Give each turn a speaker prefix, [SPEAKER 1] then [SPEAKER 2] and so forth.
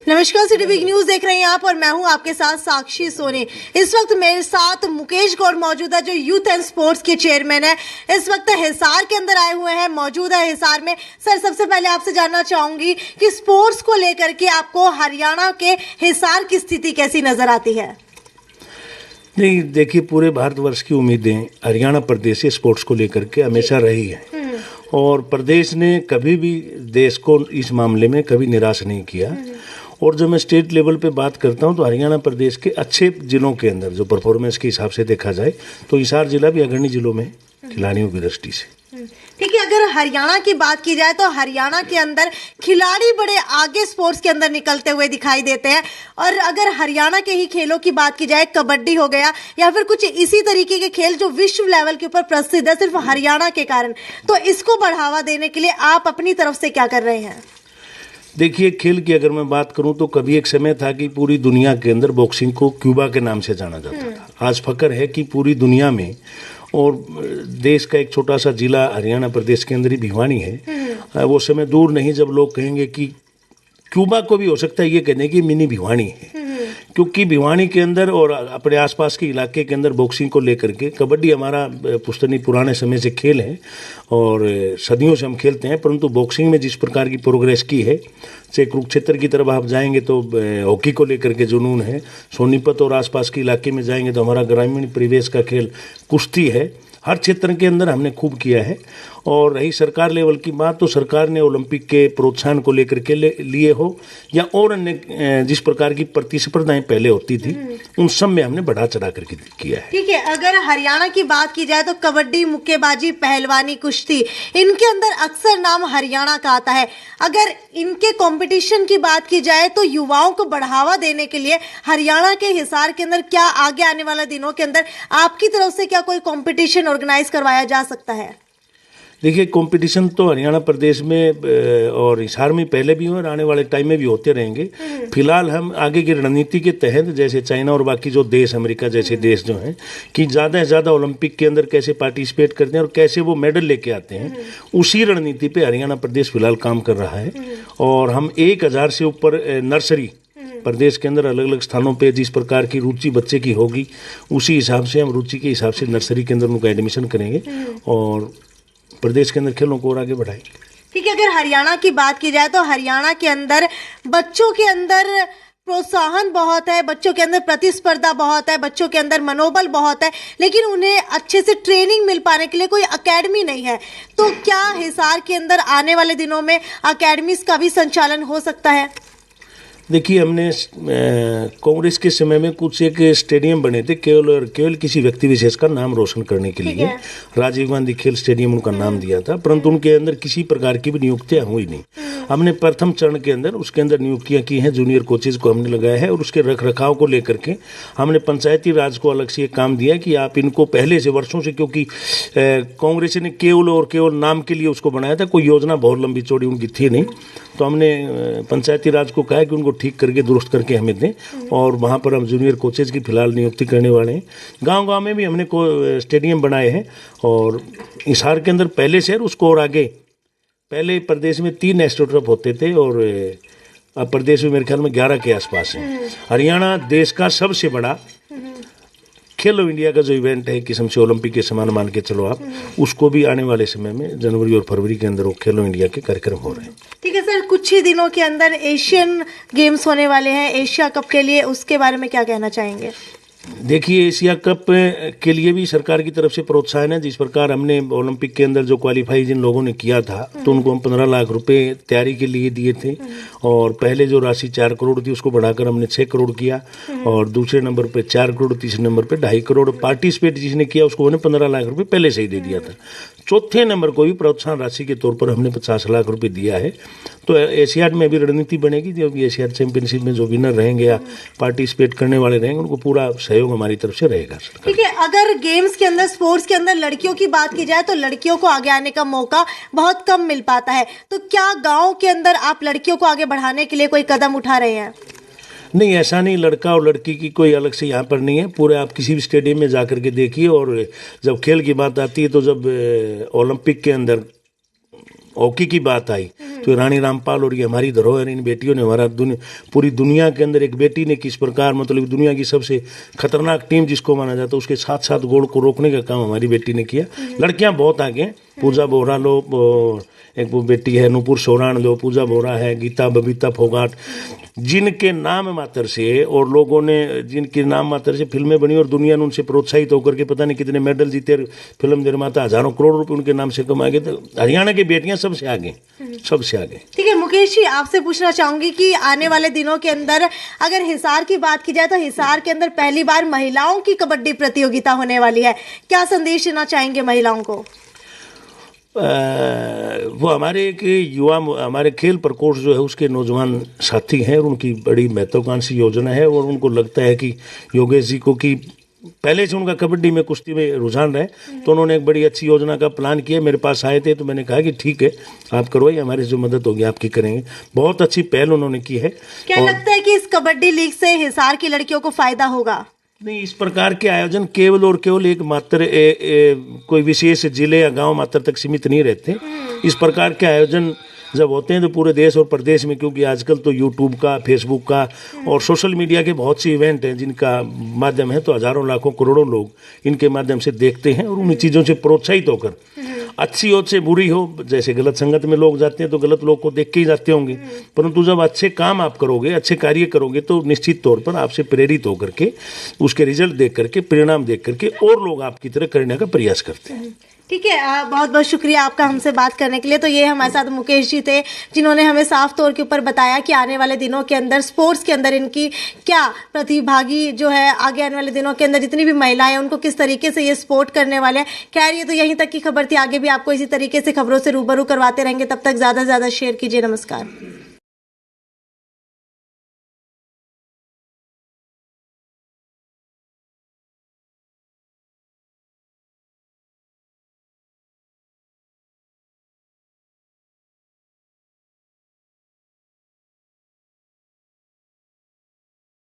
[SPEAKER 1] नमस्कार, city big news देख रहे हैं आप और मैं हूं आपके साथ साक्षी सोनी। इस वक्त मेरे साथ मुकेश गौड़ मौजूद है जो यूथ एंड स्पोर्ट्स के चेयरमैन है। इस वक्त हिसार के अंदर आए हुए हैं, मौजूद है हिसार में। सर, सबसे पहले आपसे जानना चाहूंगी कि स्पोर्ट्स को लेकर के आपको हरियाणा के हिसार की स्थिति कैसी नजर आती है?
[SPEAKER 2] नहीं, देखिए, पूरे भारतवर्ष की उम्मीदें हरियाणा प्रदेश से स्पोर्ट्स को लेकर के हमेशा रही है और प्रदेश ने कभी भी देश को इस मामले में कभी निराश नहीं किया। और जब मैं स्टेट लेवल पे बात करता हूं तो हरियाणा प्रदेश के अच्छे जिलों के अंदर जो परफॉर्मेंस के हिसाब से देखा जाए तो हिसार जिला भी अग्रणी जिलों में खिलाड़ियों की दृष्टि से।
[SPEAKER 1] ठीक है, अगर हरियाणा की बात की जाए तो हरियाणा के अंदर खिलाड़ी बड़े आगे स्पोर्ट्स के अंदर निकलते हुए दिखाई देते हैं। और अगर हरियाणा के ही खेलों की बात की जाए, कबड्डी हो गया या फिर कुछ इसी तरीके के खेल जो विश्व लेवल के ऊपर प्रसिद्ध है सिर्फ हरियाणा के कारण, तो इसको बढ़ावा देने के लिए आप अपनी तरफ से क्या कर रहे हैं?
[SPEAKER 2] देखिए, खेल की अगर मैं बात करूं तो कभी एक समय था कि पूरी दुनिया के अंदर बॉक्सिंग को क्यूबा के नाम से जाना जाता था। आज फख्र है कि पूरी दुनिया में और देश का एक छोटा सा जिला हरियाणा प्रदेश के अंदर ही भिवानी है। वो समय दूर नहीं जब लोग कहेंगे कि क्यूबा को भी हो सकता है ये कहने की मिनी भिवानी है, क्योंकि भिवानी के अंदर और अपने आसपास के इलाके के अंदर बॉक्सिंग को लेकर के, कबड्डी हमारा पुश्तनी पुराने समय से खेल है और सदियों से हम खेलते हैं, परंतु बॉक्सिंग में जिस प्रकार की प्रोग्रेस की है, चाहे कुरुक्षेत्र की तरफ आप जाएंगे तो हॉकी को लेकर के जुनून है, सोनीपत और आसपास के इलाके में जाएंगे तो हमारा ग्रामीण परिवेश का खेल कुश्ती है। हर क्षेत्र के अंदर हमने खूब किया है। और रही सरकार लेवल की बात तो सरकार ने ओलंपिक के प्रोत्साहन को लेकर के लिए हो या और अन्य जिस प्रकार की प्रतिस्पर्धाएं पहले होती थी उन सब में हमने बढ़ा चढ़ा करके किया है।
[SPEAKER 1] ठीक है, अगर हरियाणा की बात की जाए तो कबड्डी, मुक्केबाजी, पहलवानी, कुश्ती, इनके अंदर अक्सर नाम हरियाणा का आता है। अगर इनके कंपटीशन की बात की जाए तो युवाओं को बढ़ावा देने के लिए हरियाणा के हिसार के अंदर क्या आगे आने वाले दिनों के अंदर आपकी तरफ से क्या कोई कंपटीशन ऑर्गेनाइज करवाया जा सकता है?
[SPEAKER 2] देखिए, कंपटीशन तो हरियाणा प्रदेश में और हिसार में पहले भी हुए और आने वाले टाइम में भी होते रहेंगे। फिलहाल हम आगे की रणनीति के तहत, जैसे चाइना और बाकी जो देश, अमेरिका जैसे देश जो हैं, कि ज़्यादा से ज़्यादा ओलंपिक के अंदर कैसे पार्टिसिपेट करते हैं और कैसे वो मेडल लेके आते हैं, उसी रणनीति पे हरियाणा प्रदेश फिलहाल काम कर रहा है। और हम 1000 से ऊपर नर्सरी प्रदेश के अंदर अलग अलग स्थानों पे जिस प्रकार की रुचि बच्चे की होगी उसी हिसाब से हम रुचि के हिसाब से नर्सरी के अंदर उनका एडमिशन करेंगे और प्रदेश के अंदर खेलों को और आगे बढ़ाएंगे।
[SPEAKER 1] ठीक है, अगर हरियाणा की बात की जाए तो हरियाणा के अंदर बच्चों के अंदर प्रोत्साहन बहुत है, बच्चों के अंदर प्रतिस्पर्धा बहुत है, बच्चों के अंदर मनोबल बहुत है, लेकिन उन्हें अच्छे से ट्रेनिंग मिल पाने के लिए कोई एकेडमी नहीं है। तो क्या हिसार के अंदर आने वाले दिनों में एकेडमीज का भी संचालन हो सकता है?
[SPEAKER 2] देखिए, हमने कांग्रेस के समय में कुछ एक स्टेडियम बने थे केवल किसी व्यक्ति विशेष का नाम रोशन करने के लिए। राजीव गांधी खेल स्टेडियम उनका नाम दिया था, परंतु उनके अंदर किसी प्रकार की भी नियुक्तियां हुई नहीं। हमने प्रथम चरण के अंदर उसके अंदर नियुक्तियां की हैं, जूनियर कोचेज को हमने लगाया है और उसके रख रखाव को लेकर के हमने पंचायती राज को अलग से एक काम दिया कि आप इनको पहले से वर्षों से, क्योंकि कांग्रेस ने केवल नाम के लिए उसको बनाया था, कोई योजना बहुत लंबी चौड़ी उनकी थी नहीं, तो हमने पंचायती राज को कहा कि उनको ठीक करके दुरुस्त करके हमें दें और वहाँ पर हम जूनियर कोचेज की फिलहाल नियुक्ति करने वाले हैं। गांव-गांव में भी हमने स्टेडियम बनाए हैं और हिसार के अंदर पहले शहर उसको और आगे, पहले प्रदेश में 3 एस्ट्रोट्रफ होते थे और अब प्रदेश में मेरे ख्याल में 11 के आसपास है। हरियाणा देश का सबसे बड़ा खेलो इंडिया का जो इवेंट है, किस्म से ओलंपिक के समान मान के चलो आप, उसको भी आने वाले समय में जनवरी और फरवरी के अंदर वो खेलो इंडिया के कार्यक्रम हो रहे हैं।
[SPEAKER 1] ठीक है सर, कुछ ही दिनों के अंदर एशियन गेम्स होने वाले हैं एशिया कप के लिए, उसके बारे में क्या कहना चाहेंगे?
[SPEAKER 2] देखिए, एशिया कप के लिए भी सरकार की तरफ से प्रोत्साहन है। जिस प्रकार हमने ओलंपिक के अंदर जो क्वालिफाई जिन लोगों ने किया था तो उनको हम 15 लाख रुपए तैयारी के लिए दिए थे और पहले जो राशि 4 करोड़ थी उसको बढ़ाकर हमने 6 करोड़ किया और दूसरे नंबर पे 4 करोड़, तीसरे नंबर पे 2.5 करोड़। पार्टिसिपेट जिसने किया उसको हमने 15 लाख रुपए पहले से ही दे दिया था। चौथे नंबर को भी प्रोत्साहन राशि के तौर पर हमने 50 लाख रुपए दिया है। तो एशियाड में भी रणनीति बनेगी, जो भी एशियाड चैंपियनशिप में जो विनर रहेंगे या पार्टिसिपेट करने वाले रहेंगे उनको पूरा सहयोग हमारी तरफ से रहेगा।
[SPEAKER 1] ठीक है, अगर गेम्स के अंदर, स्पोर्ट्स के अंदर लड़कियों की बात की जाए तो लड़कियों को आगे आने का मौका बहुत कम मिल पाता है, तो क्या गाँव के अंदर आप लड़कियों को आगे बढ़ाने के लिए कोई कदम उठा रहे हैं?
[SPEAKER 2] नहीं, ऐसा नहीं, लड़का और लड़की की कोई अलग से यहाँ पर नहीं है। पूरे आप किसी भी स्टेडियम में जाकर के देखिए और जब खेल की बात आती है तो जब ओलंपिक के अंदर हॉकी की बात आई तो रानी रामपाल और ये हमारी धरोहर, इन बेटियों ने हमारा पूरी दुनिया के अंदर एक बेटी ने किस प्रकार मतलब दुनिया की सबसे खतरनाक टीम जिसको माना जाता है उसके साथ साथ गोल को रोकने का काम हमारी बेटी ने किया। लड़कियां बहुत आगे हैं, पूजा बोरा लो, एक वो बेटी है नूपुर सोरान लो, पूजा बोरा है, गीता बबीता फोगाट, जिनके नाम मात्र से और लोगों ने जिनके नाम मात्र से फिल्में बनी और दुनिया ने उनसे प्रोत्साहित होकर के पता नहीं कितने मेडल जीते, फिल्म निर्माता हजारों करोड़ रुपए उनके नाम से कमा गए। तो हरियाणा की बेटियां सबसे आगे, सबसे आगे।
[SPEAKER 1] ठीक है मुकेश जी, आपसे पूछना चाहूंगी कि आने वाले दिनों के अंदर अगर हिसार की बात की जाए तो हिसार के अंदर पहली बार महिलाओं की कबड्डी प्रतियोगिता होने वाली है, क्या संदेश देना चाहेंगे महिलाओं को?
[SPEAKER 2] वो हमारे एक युवा, हमारे खेल प्रकोष्ठ जो है उसके नौजवान साथी हैं और उनकी बड़ी महत्वाकांक्षी योजना है और उनको लगता है कि योगेश जी को कि पहले से उनका कबड्डी में कुश्ती में रुझान रहे, तो उन्होंने एक बड़ी अच्छी योजना का प्लान किया। मेरे पास आए थे तो मैंने कहा कि ठीक है आप करवाइए, हमारी जो मदद होगी आपकी करेंगे। बहुत अच्छी पहल उन्होंने की है।
[SPEAKER 1] क्या लगता है कि इस कबड्डी लीग से हिसार की लड़कियों को फायदा होगा?
[SPEAKER 2] नहीं, इस प्रकार के आयोजन केवल और केवल एक मात्र कोई विशेष जिले या गांव मात्र तक सीमित नहीं रहते। इस प्रकार के आयोजन जब होते हैं तो पूरे देश और प्रदेश में, क्योंकि आजकल तो यूट्यूब का, फेसबुक का और सोशल मीडिया के बहुत सी इवेंट हैं जिनका माध्यम है, तो हजारों लाखों करोड़ों लोग इनके माध्यम से देखते हैं और उन चीज़ों से प्रोत्साहित होकर, अच्छी हो से बुरी हो, जैसे गलत संगत में लोग जाते हैं तो गलत लोग को देख के ही जाते होंगे, परंतु जब अच्छे काम आप करोगे, अच्छे कार्य करोगे तो निश्चित तौर पर आपसे प्रेरित होकर के उसके रिजल्ट देख करके, परिणाम देख करके और लोग आपकी तरह करने का प्रयास करते हैं।
[SPEAKER 1] ठीक है, बहुत बहुत शुक्रिया आपका हमसे बात करने के लिए। तो ये हमारे साथ मुकेश जी थे जिन्होंने हमें साफ तौर के ऊपर बताया कि आने वाले दिनों के अंदर स्पोर्ट्स के अंदर इनकी क्या प्रतिभागी जो है, आगे आने वाले दिनों के अंदर जितनी भी महिलाएं हैं उनको किस तरीके से ये सपोर्ट करने वाले हैं। खैर ये तो यहीं तक की खबर थी, आगे भी आपको इसी तरीके से खबरों से रूबरू करवाते रहेंगे। तब तक ज़्यादा से ज़्यादा शेयर कीजिए। नमस्कार।